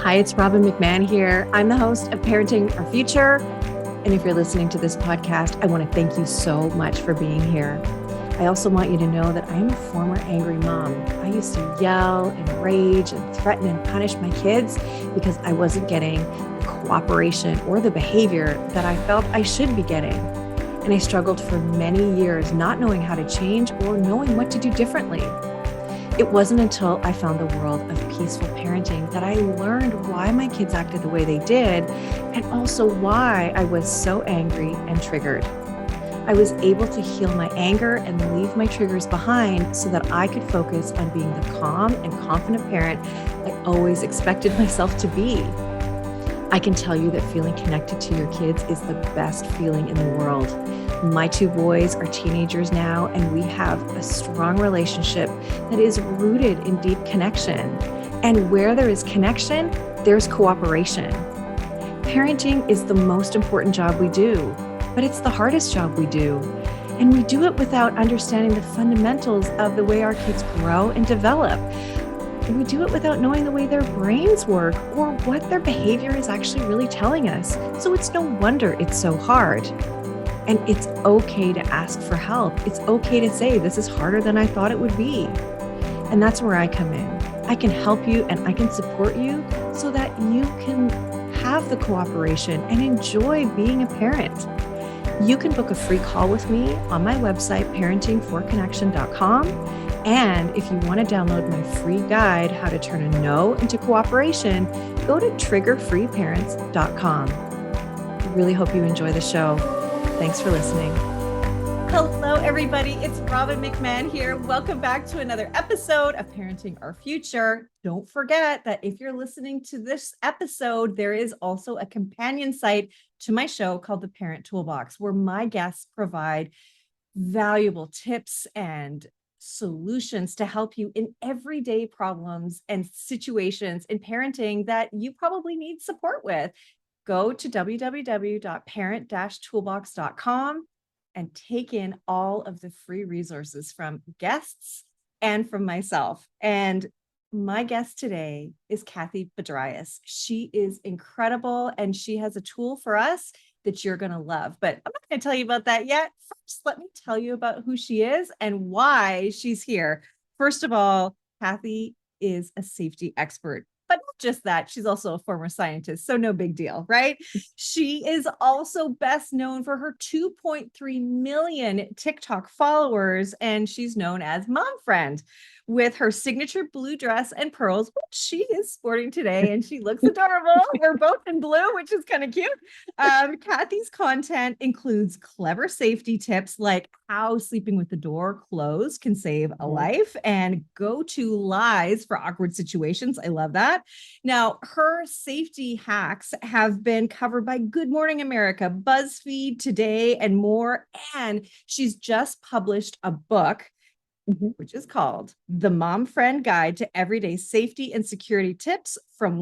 Hi, it's Robbin McMahon here. I'm the host of Parenting Our Future. And if you're listening to this podcast, I want to thank you so much for being here. I also want you to know that I am a former angry mom. I used to yell and rage and threaten and punish my kids because I wasn't getting the cooperation or the behavior that I felt I should be getting. And I struggled for many years not knowing how to change or knowing what to do differently. It wasn't until I found the world of peaceful parenting that I learned why my kids acted the way they did, and also why I was so angry and triggered. I was able to heal my anger and leave my triggers behind so that I could focus on being the calm and confident parent I always expected myself to be. I can tell you that feeling connected to your kids is the best feeling in the world. My two boys are teenagers now, and we have a strong relationship that is rooted in deep connection. And where there is connection, there's cooperation. Parenting is the most important job we do, but it's the hardest job we do. And we do it without understanding the fundamentals of the way our kids grow and develop. And we do it without knowing the way their brains work or what their behavior is actually really telling us. So it's no wonder it's so hard. And it's okay to ask for help. It's okay to say, this is harder than I thought it would be. And that's where I come in. I can help you and I can support you so that you can have the cooperation and enjoy being a parent. You can book a free call with me on my website, parentingforconnection.com. And if you want to download my free guide, How to Turn a No into Cooperation, go to triggerfreeparents.com. I really hope you enjoy the show. Thanks for listening. Hello, everybody. It's Robbin McMahon here. Welcome back to another episode of Parenting Our Future. Don't forget that if you're listening to this episode, there is also a companion site to my show called The Parent Toolbox, where my guests provide valuable tips and solutions to help you in everyday problems and situations in parenting that you probably need support with. Go to www.parent-toolbox.com and take in all of the free resources from guests and from myself. And my guest today is Cathy Pedrayes. She is incredible, and she has a tool for us that you're going to love. But I'm not going to tell you about that yet. First, let me tell you about who she is and why she's here. First of all, Cathy is a safety expert. But not just that, she's also a former scientist, so no big deal, right? She is also best known for her 2.3 million TikTok followers, and she's known as Mom Friend with her signature blue dress and pearls, which she is sporting today, and she looks adorable. We're both in blue, which is kind of cute. Cathy's content includes clever safety tips like how sleeping with the door closed can save a life and go-to lies for awkward situations. I love that. Now, her safety hacks have been covered by Good Morning America, BuzzFeed, Today, and more. And she's just published a book, which is called The Mom Friend Guide to Everyday Safety and Security Tips from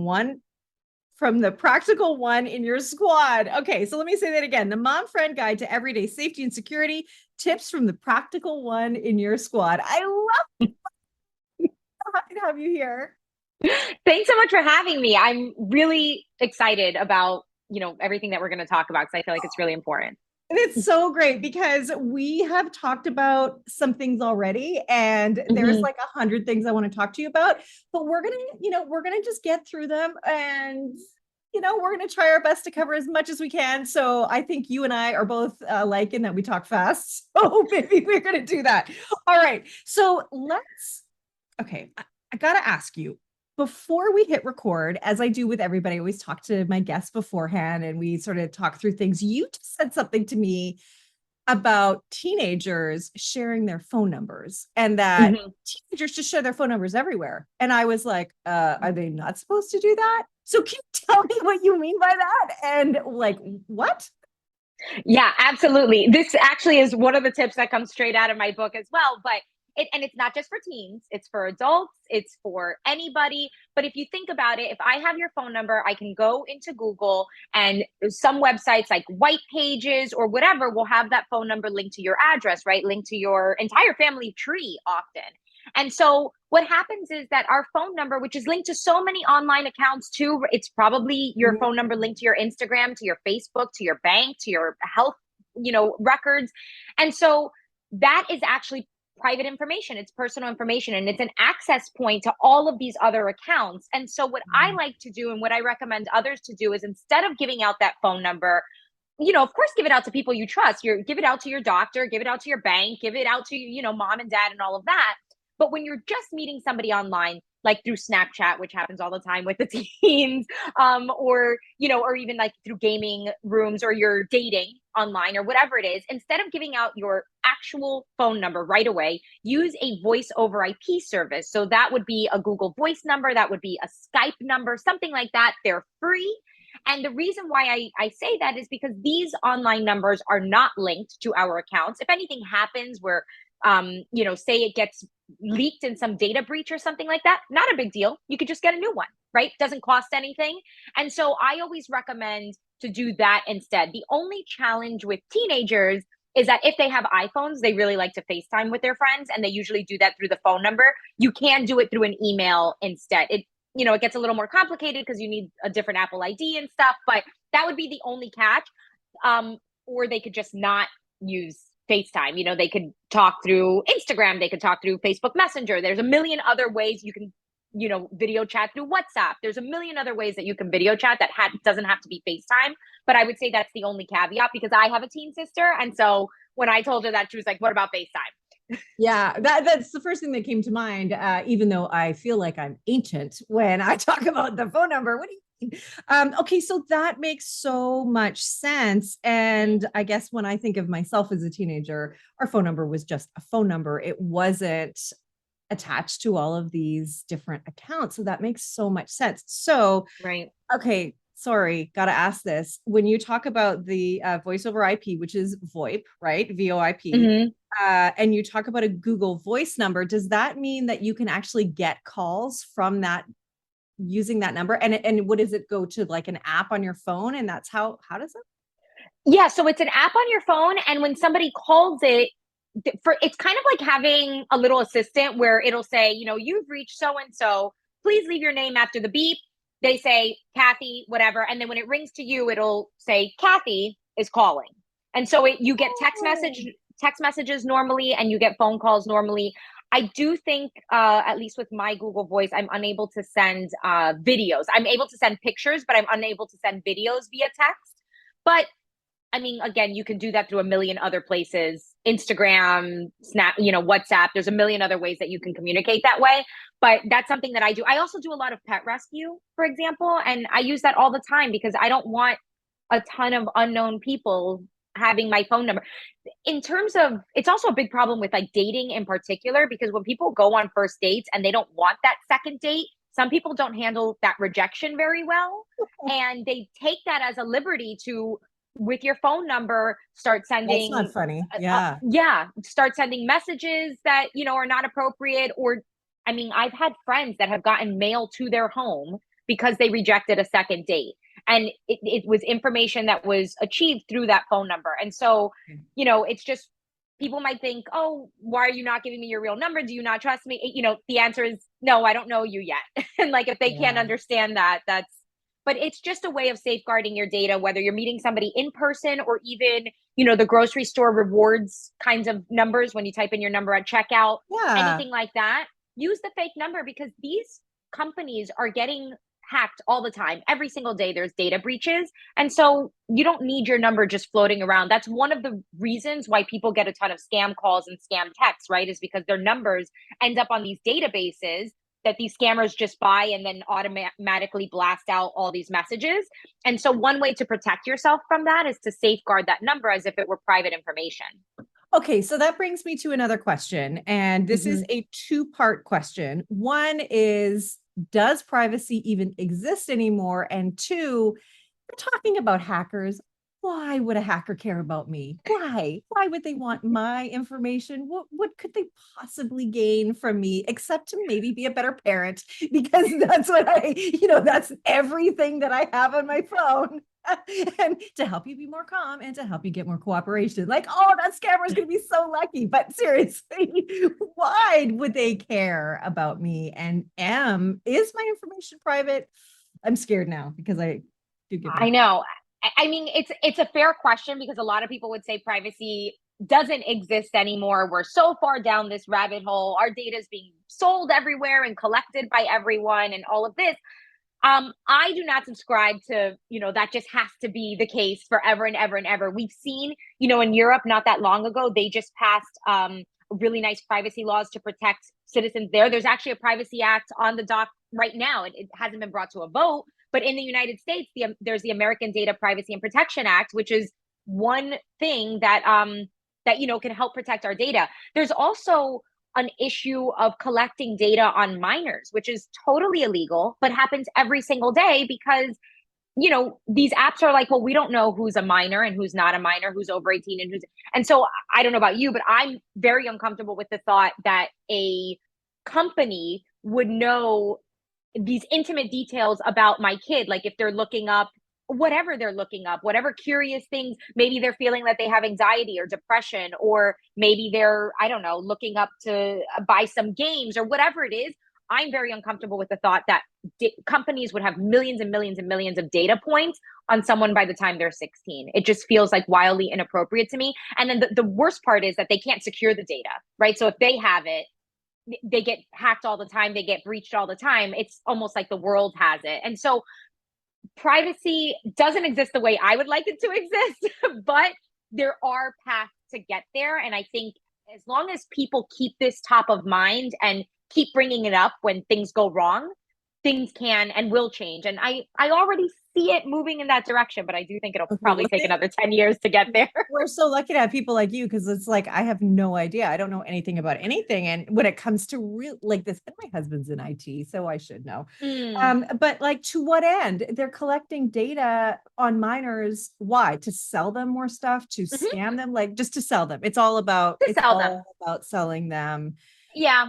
the practical one in your squad. Okay, so let me say that again. The Mom Friend Guide to Everyday Safety and Security Tips from the practical one in your squad. I love it. I'm happy to have you here. Thanks so much for having me. I'm really excited about, everything that we're going to talk about because I feel like it's really important. And it's so great because we have talked about some things already, and there's like 100 things I want to talk to you about, but we're going to just get through them, and we're going to try our best to cover as much as we can. So I think you and I are both alike in that we talk fast. So maybe we're going to do that. All right. So I got to ask you, before we hit record, as I do with everybody, I always talk to my guests beforehand and we sort of talk through things. You just said something to me about teenagers sharing their phone numbers, and that teenagers just share their phone numbers everywhere. And I was like, are they not supposed to do that? So can you tell me what you mean by that? And like, what? Yeah, absolutely. This actually is one of the tips that comes straight out of my book as well. But it's not just for teens, it's for adults, it's for anybody. But if you think about it, if I have your phone number, I can go into Google, and some websites like White Pages or whatever will have that phone number linked to your address, right? Linked to your entire family tree often. And so what happens is that our phone number, which is linked to so many online accounts too, it's probably your phone number linked to your Instagram, to your Facebook, to your bank, to your health, records. And so that is actually private information. It's personal information, and it's an access point to all of these other accounts. And so what I like to do and what I recommend others to do is, instead of giving out that phone number, of course, give it out to people you trust. Give it out to your doctor, give it out to your bank, give it out to, mom and dad and all of that. But when you're just meeting somebody online, like through Snapchat, which happens all the time with the teens, or even like through gaming rooms, or you're dating online or whatever it is, instead of giving out your actual phone number right away, use a voice over IP service. So that would be a Google Voice number, that would be a Skype number, something like that. They're free. And the reason why I say that is because these online numbers are not linked to our accounts. If anything happens where, say it gets leaked in some data breach or something like that, not a big deal. You could just get a new one, right? Doesn't cost anything. And so I always recommend to do that instead. The only challenge with teenagers is that if they have iPhones, they really like to FaceTime with their friends, and they usually do that through the phone number. You can do it through an email instead. It gets a little more complicated because you need a different Apple ID and stuff, but that would be the only catch. Or they could just not use FaceTime. They could talk through Instagram, they could talk through Facebook Messenger. There's a million other ways you can, video chat through WhatsApp. There's a million other ways that you can video chat that doesn't have to be FaceTime. But I would say that's the only caveat, because I have a teen sister. And so when I told her that, she was like, what about FaceTime? Yeah, that's the first thing that came to mind, even though I feel like I'm ancient when I talk about the phone number. What do you mean? Okay, so that makes so much sense. And I guess when I think of myself as a teenager, our phone number was just a phone number. It wasn't attached to all of these different accounts. So that makes so much sense. So, Right. okay, sorry, got to ask this. When you talk about the voice over IP, which is VoIP, right? VoIP, Mm-hmm. and you talk about a Google Voice number, does that mean that you can actually get calls from that using that number? And what does it go to, like an app on your phone? And that's how does it? Yeah, so it's an app on your phone, and when somebody calls it, it's kind of like having a little assistant where it'll say, you've reached so and so. Please leave your name after the beep. They say Cathy, whatever, and then when it rings to you, it'll say Cathy is calling. And so you get text messages normally, and you get phone calls normally. I do think, at least with my Google Voice, I'm unable to send videos. I'm able to send pictures, but I'm unable to send videos via text. But I mean, again, you can do that through a million other places, Instagram, Snap, WhatsApp. There's a million other ways that you can communicate that way. But that's something that I do. I also do a lot of pet rescue, for example, and I use that all the time because I don't want a ton of unknown people having my phone number. In terms of, it's also a big problem with like dating in particular, because when people go on first dates and they don't want that second date, some people don't handle that rejection very well. And they take that as a liberty to, with your phone number, start That's sending not funny. Yeah. start sending messages that are not appropriate. Or I mean, I've had friends that have gotten mail to their home because they rejected a second date, and it was information that was achieved through that phone number. And so it's just, people might think, oh, why are you not giving me your real number? Do you not trust me? The answer is no, I don't know you yet. And like, if they can't Yeah. understand that, but it's just a way of safeguarding your data, whether you're meeting somebody in person or even, the grocery store rewards kinds of numbers when you type in your number at checkout, Yeah. anything like that. Use the fake number, because these companies are getting hacked all the time. Every single day there's data breaches. And so you don't need your number just floating around. That's one of the reasons why people get a ton of scam calls and scam texts, right? Is because their numbers end up on these databases that these scammers just buy and then automatically blast out all these messages. And so one way to protect yourself from that is to safeguard that number as if it were private information. Okay, so that brings me to another question. And this is a two-part question. One is, does privacy even exist anymore? And two, we're talking about hackers. Why would a hacker care about me? Why? Why would they want my information? What could they possibly gain from me, except to maybe be a better parent? Because that's what that's everything that I have on my phone. And to help you be more calm and to help you get more cooperation. Like, oh, that scammer is going to be so lucky. But seriously, why would they care about me? And is my information private? I'm scared now because I do give my. I know. I mean, it's a fair question because a lot of people would say privacy doesn't exist anymore. We're so far down this rabbit hole. Our data is being sold everywhere and collected by everyone and all of this. I do not subscribe to, that just has to be the case forever and ever and ever. We've seen, in Europe not that long ago, they just passed really nice privacy laws to protect citizens there. There's actually a privacy act on the dock right now. It hasn't been brought to a vote, but in the United States, there's the American Data Privacy and Protection Act, which is one thing that can help protect our data. There's also an issue of collecting data on minors, which is totally illegal, but happens every single day because, these apps are like, well, we don't know who's a minor and who's not a minor, who's over 18 and so I don't know about you, but I'm very uncomfortable with the thought that a company would know these intimate details about my kid. Like if they're looking up whatever curious things, maybe they're feeling that they have anxiety or depression, or maybe they're, I don't know, looking up to buy some games or whatever it is. I'm very uncomfortable with the thought that companies would have millions and millions and millions of data points on someone by the time they're 16. It just feels like wildly inappropriate to me. And then the worst part is that they can't secure the data, right? So if they have it, they get hacked all the time, they get breached all the time. It's almost like the world has it. And so privacy doesn't exist the way I would like it to exist, but there are paths to get there. And I think as long as people keep this top of mind and keep bringing it up when things go wrong, things can and will change. And I already see it moving in that direction, but I do think it'll probably take another 10 years to get there. We're so lucky to have people like you because it's like I have no idea. I don't know anything about anything. And when it comes to real like this, and my husband's in IT, so I should know. But like to what end? They're collecting data on minors. Why? To sell them more stuff, to scam them, like just to sell them. It's all about selling them. Yeah.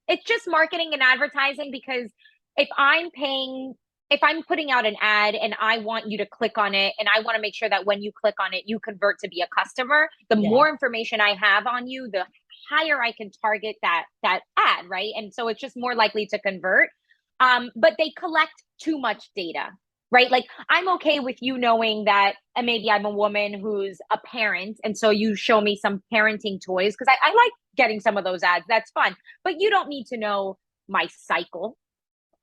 It's just marketing and advertising because if I'm putting out an ad and I want you to click on it and I want to make sure that when you click on it, you convert to be a customer, the more information I have on you, the higher I can target that ad, right? And so it's just more likely to convert. But they collect too much data, right? Like I'm okay with you knowing that maybe I'm a woman who's a parent. And so you show me some parenting toys because I like getting some of those ads. That's fun. But you don't need to know my cycle.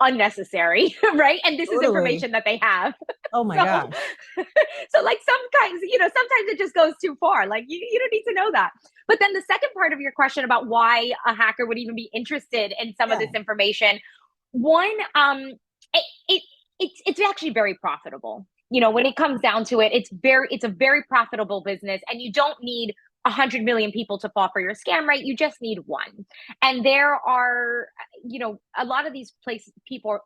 Unnecessary, right? And this is information that they have. Oh my gosh. So like sometimes it just goes too far. Like you don't need to know that. But then the second part of your question about why a hacker would even be interested in some of this information, one, it's actually very profitable. When it comes down to it, it's a very profitable business, and you don't need 100 million people to fall for your scam, right? You just need one. And there are, a lot of these places, people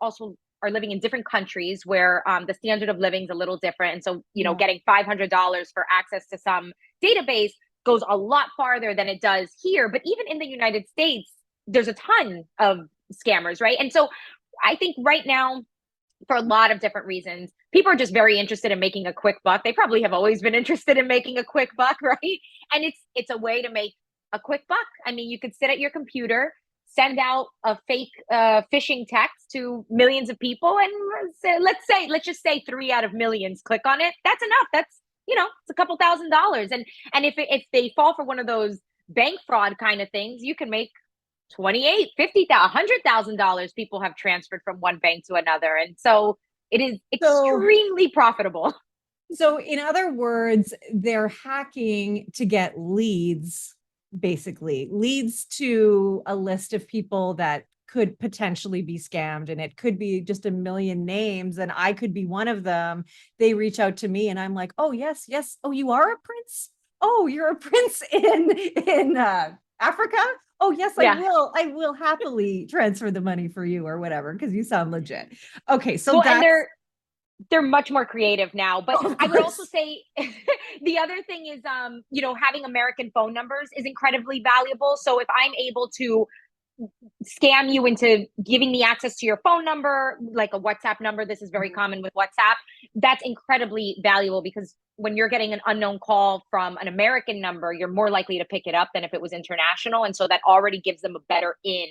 are living in different countries where the standard of living is a little different. And so, getting $500 for access to some database goes a lot farther than it does here. But even in the United States, there's a ton of scammers, right? And so I think right now, for a lot of different reasons, people are just very interested in making a quick buck. They probably have always been interested in making a quick buck, right? And it's a way to make a quick buck. I mean, you could sit at your computer, send out a fake phishing text to millions of people, and let's just say 3 out of millions click on it. That's enough. That's it's a couple $1,000s, and if they fall for one of those bank fraud kind of things, you can make 28, 50, $100,000 people have transferred from one bank to another. And so it is extremely profitable. So in other words, they're hacking to get leads, basically leads to a list of people that could potentially be scammed. And it could be just a million names. And I could be one of them. They reach out to me and I'm like, oh, yes. Oh, you are a prince? Oh, you're a prince in Africa? Oh, yes, I will happily transfer the money for you or whatever, because you sound legit. Okay, so and they're much more creative now. But I would also say the other thing is, having American phone numbers is incredibly valuable. So if I'm able to scam you into giving me access to your phone number, like a WhatsApp number. This is very common with WhatsApp. That's incredibly valuable because when you're getting an unknown call from an American number, you're more likely to pick it up than if it was international. And so that already gives them a better in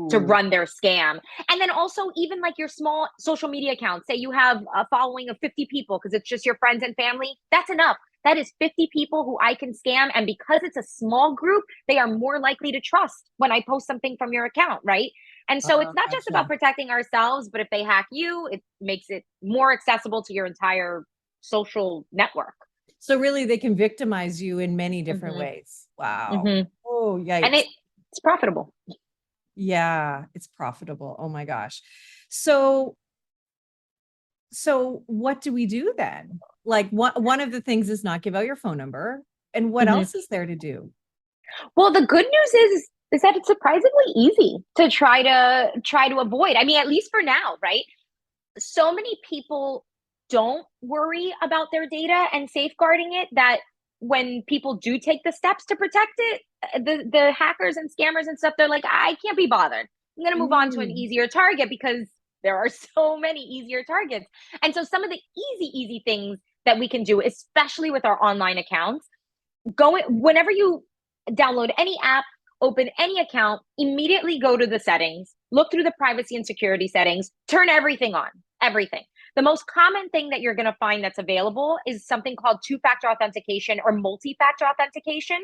to Ooh. run their scam. And then also, even like your small social media accounts, say you have a following of 50 people because it's just your friends and family, that's enough. That is 50 people who I can scam. And because it's a small group, they are more likely to trust when I post something from your account, right? And so it's not just about Gotcha. protecting ourselves, but if they hack you, it makes it more accessible to your entire social network. So really they can victimize you in many different Hmm. ways. Wow. Hmm. Oh, And yikes. it's profitable. Yeah, it's profitable. Oh my gosh. So what do we do then? Like one of the things is not give out your phone number. And what Hmm. else is there to do? Well, the good news is that it's surprisingly easy to try to avoid. I mean, at least for now, right? So many people don't worry about their data and safeguarding it that when people do take the steps to protect it, the hackers and scammers and stuff, they're like, I can't be bothered. I'm going to move on to an Mm. easier target because there are so many easier targets. And so some of the easy things that we can do, especially with our online accounts, go whenever you download any app, open any account, immediately go to the settings, look through the privacy and security settings, turn everything on, everything. The most common thing that you're going to find that's available is something called two-factor authentication or multi-factor authentication.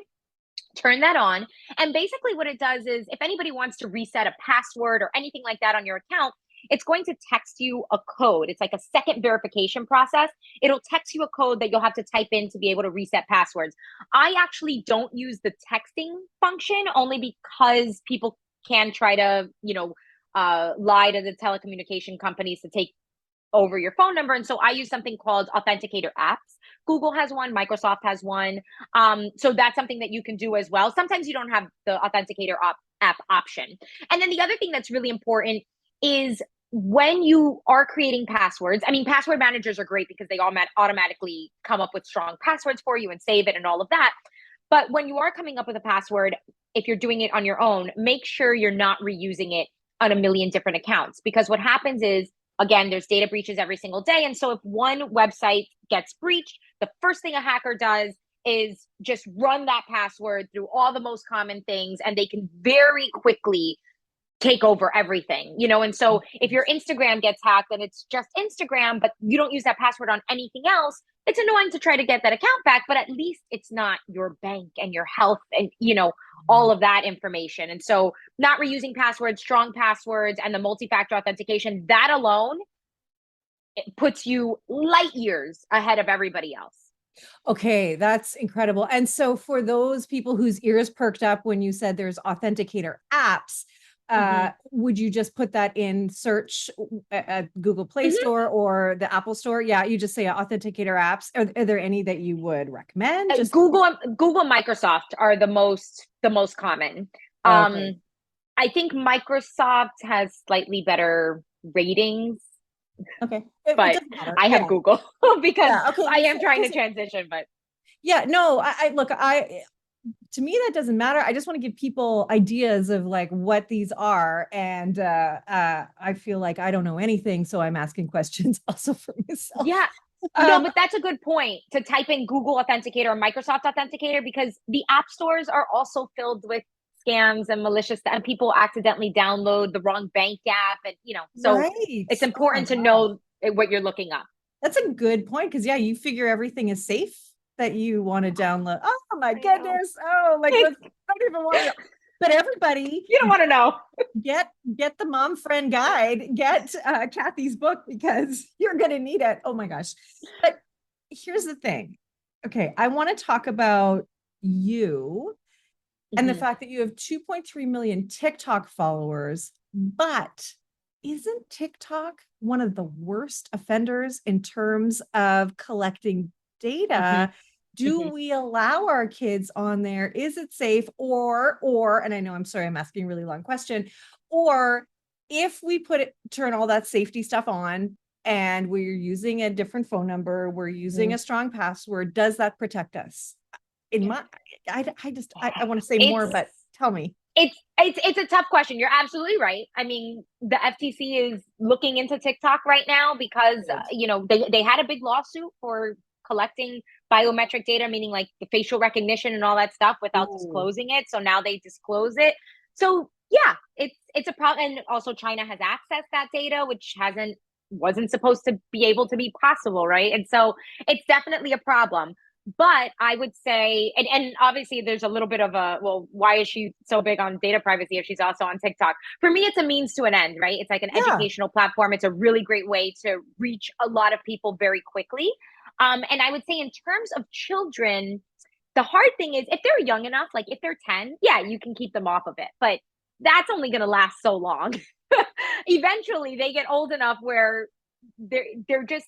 Turn that on. And basically, what it does is if anybody wants to reset a password or anything like that on your account, it's going to text you a code. It's like a second verification process. It'll text you a code that you'll have to type in to be able to reset passwords. I actually don't use the texting function only because people can try to, lie to the telecommunication companies to take over your phone number. And so I use something called authenticator apps. Google has one, Microsoft has one. So that's something that you can do as well. Sometimes you don't have the authenticator app option. And then the other thing that's really important is when you are creating passwords. I mean, password managers are great because they automatically come up with strong passwords for you and save it and all of that. But when you are coming up with a password, if you're doing it on your own, make sure you're not reusing it on a million different accounts because what happens is, again, there's data breaches every single day. And so if one website gets breached, the first thing a hacker does is just run that password through all the most common things, and they can very quickly take over everything, and so if your Instagram gets hacked and it's just Instagram, but you don't use that password on anything else, it's annoying to try to get that account back, but at least it's not your bank and your health and, all of that information. And so not reusing passwords, strong passwords, and the multi-factor authentication, that alone, it puts you light years ahead of everybody else. Okay, that's incredible. And so for those people whose ears perked up when you said there's authenticator apps, Mm-hmm. would you just put that in search at Google Play Mm-hmm. Store or the Apple Store? Yeah, you just say authenticator apps. Are there any that you would recommend? Just Google, Microsoft are the most common. okay. Um, I think Microsoft has slightly better ratings, Okay. It but doesn't matter. I have Yeah. Google because Yeah. Okay. I am trying to Just transition. But yeah, no, I look, to me that doesn't matter. I just want to give people ideas of like what these are. And I feel like I don't know anything, so I'm asking questions also for myself. yeah, no, Um, but that's a good point to type in Google Authenticator or Microsoft Authenticator because the app stores are also filled with scams and malicious, and people accidentally download the wrong bank app, and so right. it's Oh my important to gosh. know what you're looking up. That's a good point because yeah, you figure everything is safe that you want to download. Oh my I know. goodness. Oh, like let's don't even want to. But everybody You don't want to know. get the mom friend guide, get Cathy's book because you're going to need it. Oh my gosh. But here's the thing. Okay, I want to talk about you and the Mhm. fact that you have 2.3 million TikTok followers, but isn't TikTok one of the worst offenders in terms of collecting Mhm. data? Do Mhm. we allow our kids on there? Is it safe? And I know I'm sorry, I'm asking a really long question. Or if we turn all that safety stuff on and we're using a different phone number, we're using Mhm. a strong password, does that protect us? In my I just I want to say more, It's but tell me. It's a tough question. You're absolutely right. I mean, the FTC is looking into TikTok right now because Good. they had a big lawsuit for collecting biometric data, meaning like the facial recognition and all that stuff without Ooh. disclosing it. So now they disclose it. So yeah, it's a problem. And also China has accessed that data, which wasn't supposed to be able to be possible, right? And so it's definitely a problem. But I would say, and obviously there's a little bit of a, well, why is she so big on data privacy if she's also on TikTok? For me, it's a means to an end, right? It's like an Yeah. educational platform. It's a really great way to reach a lot of people very quickly. And I would say in terms of children, the hard thing is if they're young enough, like if they're 10, yeah, you can keep them off of it, but that's only going to last so long. Eventually they get old enough where they're just,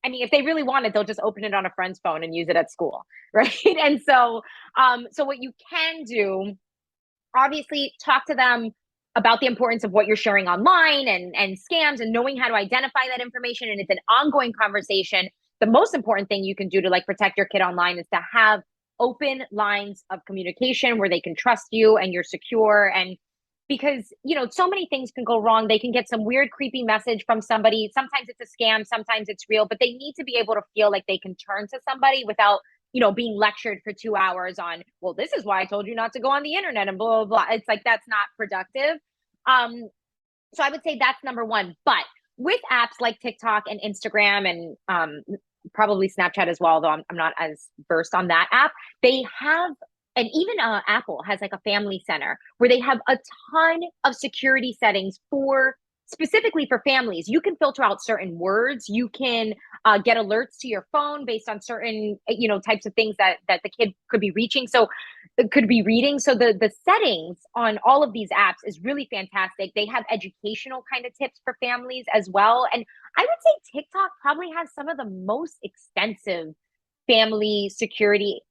I mean, if they really want it, they'll just open it on a friend's phone and use it at school, right? And so what you can do, obviously, talk to them about the importance of what you're sharing online and scams and knowing how to identify that information. And it's an ongoing conversation. The most important thing you can do to like protect your kid online is to have open lines of communication where they can trust you and you're secure. And because so many things can go wrong. They can get some weird creepy message from somebody. Sometimes it's a scam, sometimes it's real, but they need to be able to feel like they can turn to somebody without being lectured for 2 hours on, well, this is why I told you not to go on the internet and blah, blah, blah. It's like, that's not productive. Um, so I would say that's number one. But with apps like TikTok and Instagram and probably Snapchat as well, though I'm not as versed on that app, they have, and even Apple has like a family center where they have a ton of security settings for specifically for families. You can filter out certain words. You can get alerts to your phone based on certain types of things that the kid could be reaching. So could be reading. So the settings on all of these apps is really fantastic. They have educational kind of tips for families as well. And I would say TikTok probably has some of the most extensive family security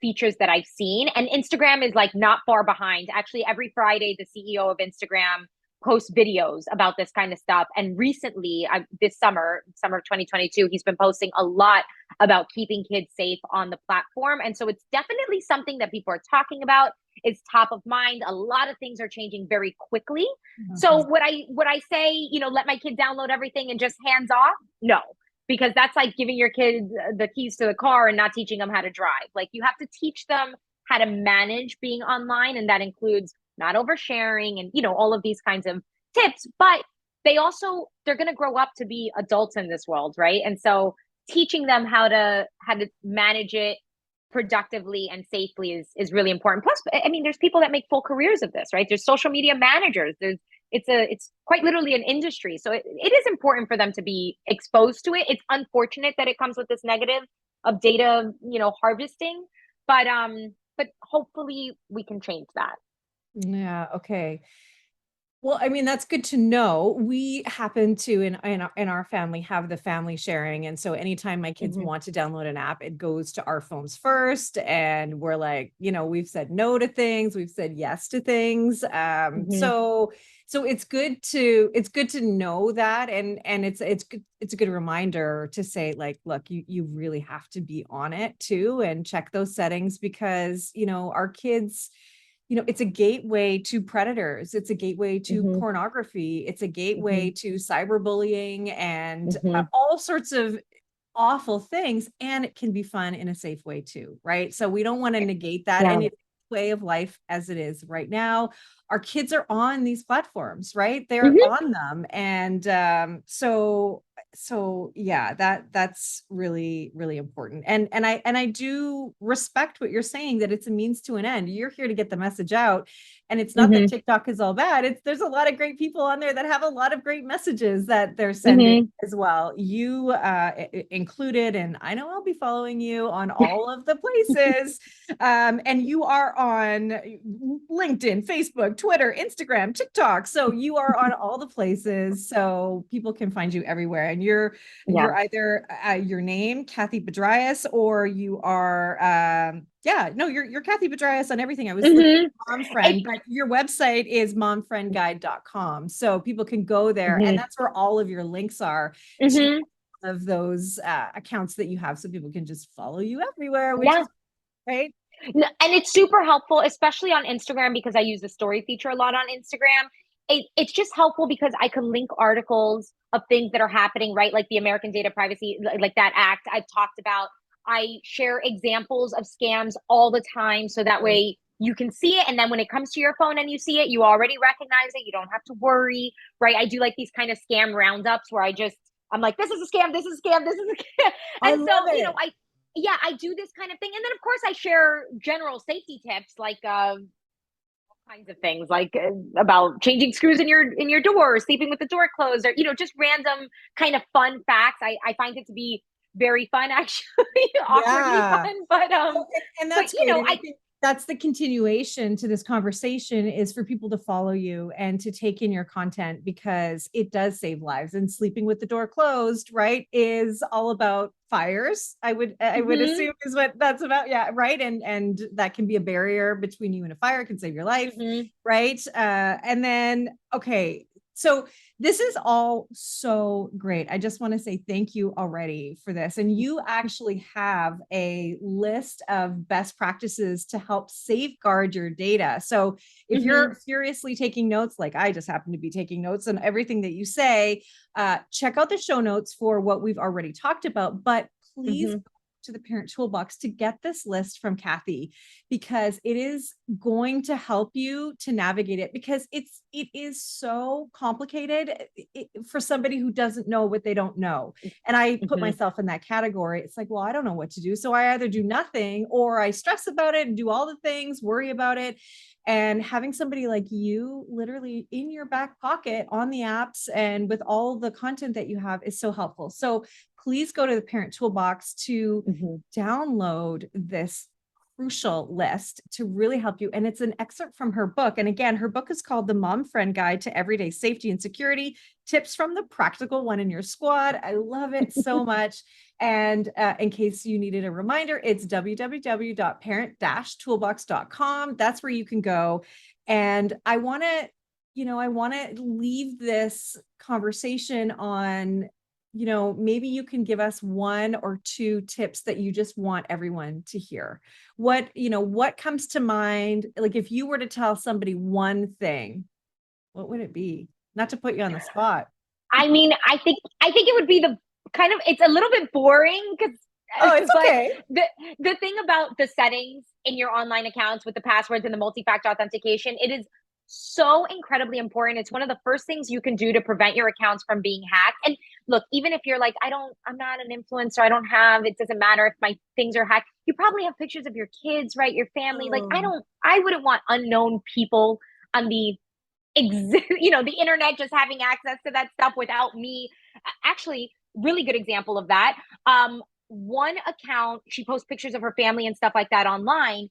features that I've seen. And Instagram is like not far behind. Actually, every Friday, the CEO of Instagram post videos about this kind of stuff. And recently, this summer of 2022, he's been posting a lot about keeping kids safe on the platform. And so it's definitely something that people are talking about. It's top of mind. A lot of things are changing very quickly. So Mhm. would I say, let my kid download everything and just hands off? No, because that's like giving your kid the keys to the car and not teaching them how to drive. Like you have to teach them how to manage being online, and that includes not oversharing and all of these kinds of tips. But they're going to grow up to be adults in this world, right? And so teaching them how to manage it productively and safely is really important. Plus, I mean, there's people that make full careers of this, right? There's social media managers. It's quite literally an industry. So it is important for them to be exposed to it. It's unfortunate that it comes with this negative of data, harvesting, but hopefully we can change that. Yeah. Okay. Well, I mean, that's good to know. We happen to, in our family, have the family sharing. And so anytime my kids Mm-hmm. want to download an app, it goes to our phones first. And we're like, we've said no to things, we've said yes to things. Mm-hmm. So it's good to know that. And it's a good reminder to say, like, look, you really have to be on it too and check those settings because, our kids, it's a gateway to predators. It's a gateway to Mm-hmm. pornography. It's a Mm-hmm. gateway to cyberbullying and Mm-hmm. all sorts of awful things. And it can be fun in a safe way too, right? So we don't want to negate that. Yeah. And it's way of life as it is right now. Our kids are on these platforms, right? They're Mm-hmm. on them. And so yeah, that's really, really important. And I do respect what you're saying, that it's a means to an end. You're here to get the message out. And it's not that Mm-hmm. TikTok is all bad. There's a lot of great people on there that have a lot of great messages that they're sending Mm-hmm. as well. You included, and I know I'll be following you on all of the places. And you are on LinkedIn, Facebook, Twitter, Instagram, TikTok. So you are on all the places. So people can find you everywhere. And Yeah. you're either your name, Cathy Pedrayes, or you are yeah, no, you're Cathy Pedrayes on everything. I was looking Mm-hmm. at Mom Friend, but your website is momfriendguide.com. So people can go there, and Mm-hmm. that's where all of your links are to Mm-hmm. of those accounts that you have, so people can just follow you everywhere, which Yeah. is great. And it's super helpful, especially on Instagram, because I use the story feature a lot on Instagram. It's just helpful because I can link articles of things that are happening, right? Like the American Data Privacy, like that act I've talked about. I share examples of scams all the time. So that Right. way you can see it. And then when it comes to your phone and you see it, you already recognize it. You don't have to worry, right? I do like these kind of scam roundups where I'm like, this is a scam, this is a scam, this is a scam. I And love so, it. yeah, I do this kind of thing. And then of course I share general safety tips, like kinds of things, like about changing screws in your door, or sleeping with the door closed, or just random kind of fun facts. I find it to be very fun, actually, awkwardly Yeah. fun, but Well, and that's great. And I I think that's the continuation to this conversation, is for people to follow you and to take in your content, because it does save lives. And sleeping with the door closed, right, is all about fires. I would mhm, assume is what that's about. Yeah, right. And that can be a barrier between you and a fire, can save your life, mhm, right? And then okay, so this is all so great. I just want to say thank you already for this. And you actually have a list of best practices to help safeguard your data. So if mhm, you're furiously taking notes, like I just happen to be taking notes on everything that you say, check out the show notes for what we've already talked about. But please mhm, go to the Parent Toolbox to get this list from Cathy, because it is going to help you to navigate it, because it is so complicated for somebody who doesn't know what they don't know. And I put mhm. myself in that category. It's like, well, I don't know what to do, so I either do nothing or I stress about it and do all the things, worry about it. And having somebody like you literally in your back pocket on the apps and with all the content that you have is so helpful. So please go to the Parent Toolbox to Mhm. download this crucial list to really help you. And it's an excerpt from her book. And again, her book is called The Mom Friend Guide to Everyday Safety and Security, Tips from the Practical One in Your Squad. I love it so much. And in case you needed a reminder, it's www.parent-toolbox.com. That's where you can go. And I want to leave this conversation on, maybe you can give us one or two tips that you just want everyone to hear. What comes to mind? Like if you were to tell somebody one thing, what would it be? Not to put you on the spot. I mean, I think it would be the kind of, it's a little bit boring, Oh, it's but okay. the thing about the settings in your online accounts with the passwords and the multi-factor authentication, it is so incredibly important. It's one of the first things you can do to prevent your accounts from being hacked. And look, even if you're like, I'm not an influencer, it doesn't matter if my things are hacked. You probably have pictures of your kids, right? Your family. Like, Oh, I wouldn't want unknown people on the internet just having access to that stuff without me. Actually, really good example of that. One account, she posts pictures of her family and stuff like that online.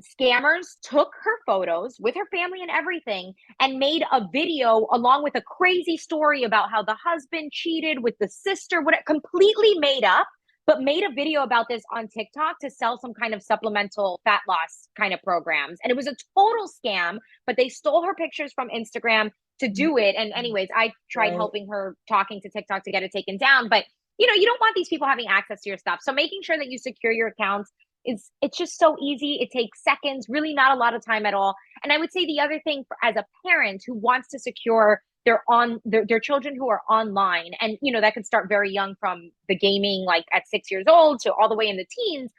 Scammers took her photos with her family and everything and made a video along with a crazy story about how the husband cheated with the sister, what it completely made up, but made a video about this on TikTok to sell some kind of supplemental fat loss kind of programs. And it was a total scam, but they stole her pictures from Instagram to do it. And anyways, I tried right. helping her, talking to TikTok to get it taken down, but you don't want these people having access to your stuff. So making sure that you secure your accounts, it's just so easy. It takes seconds, really not a lot of time at all. And I would say the other thing, as a parent who wants to secure their children who are online, and that could start very young, from the gaming, like at 6 years old, to all the way in the teens.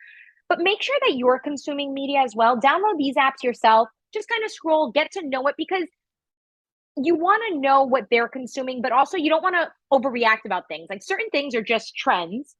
But make sure that you're consuming media as well. Download these apps yourself. Just kind of scroll, get to know it, because you want to know what they're consuming, but also you don't want to overreact about things. Like, certain things are just trends,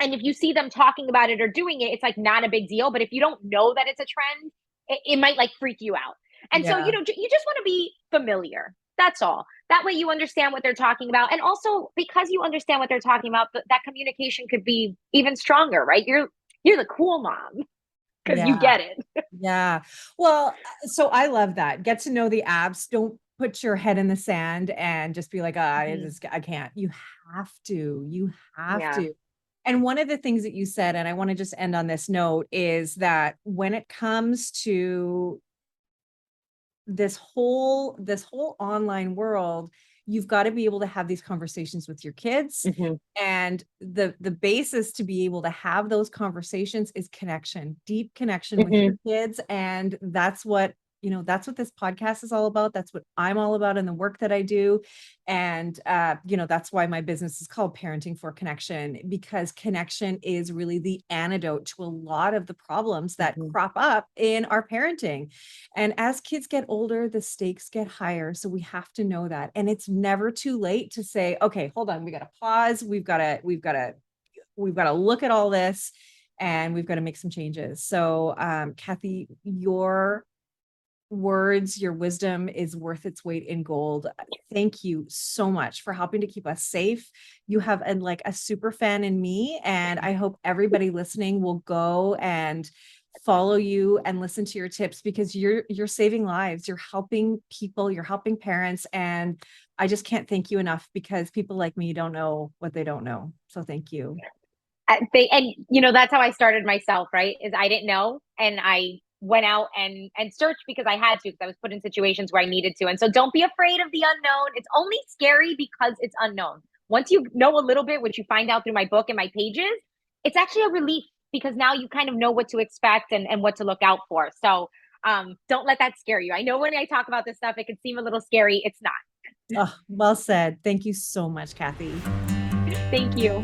and if you see them talking about it or doing it, it's like not a big deal. But if you don't know that it's a trend, it might like freak you out. And so, Yeah. you just want to be familiar. That's all. That way you understand what they're talking about. And also, because you understand what they're talking about, that communication could be even stronger, right? You're the cool mom because you Yeah. get it. Yeah. Well, so I love that. Get to know the apps. Don't put your head in the sand and just be like, Mhm. I can't. You have to. You have Yeah. to. And one of the things that you said, and I want to just end on this note, is that when it comes to this whole online world, you've got to be able to have these conversations with your kids. Mm-hmm. And the basis to be able to have those conversations is connection, deep connection with your kids. And that's what, that's what this podcast is all about. That's what I'm all about in the work that I do. And, that's why my business is called Parenting for Connection, because connection is really the antidote to a lot of the problems that crop up in our parenting. And as kids get older, the stakes get higher. So we have to know that. And it's never too late to say, okay, hold on, we got to pause. We've got to look at all this, and we've got to make some changes. So, Cathy, your words, your wisdom is worth its weight in gold. Thank you so much for helping to keep us safe. You have a super fan in me, and I hope everybody listening will go and follow you and listen to your tips, because you're saving lives, you're helping people, you're helping parents. And I just can't thank you enough, because people like me don't know what they don't know. So thank you. That's how I started myself, right? Is I didn't know, and I went out and searched because I had to, because I was put in situations where I needed to. And so don't be afraid of the unknown. It's only scary because it's unknown. Once you know a little bit, which you find out through my book and my pages, it's actually a relief, because now you kind of know what to expect and what to look out for. So don't let that scare you. I know when I talk about this stuff, it can seem a little scary. It's not. Oh, well said. Thank you so much, Cathy. Thank you.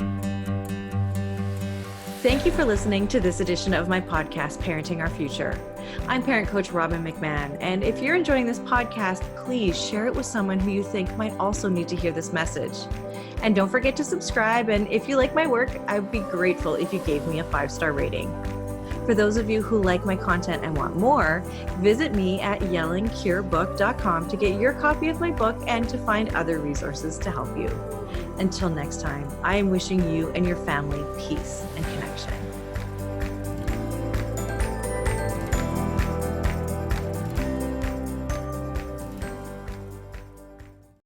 Thank you for listening to this edition of my podcast, Parenting Our Future. I'm parent coach Robbin McMahon, and if you're enjoying this podcast, please share it with someone who you think might also need to hear this message. And don't forget to subscribe, and if you like my work, I would be grateful if you gave me a 5-star rating. For those of you who like my content and want more, visit me at yellingcurebook.com to get your copy of my book and to find other resources to help you. Until next time, I am wishing you and your family peace and connection.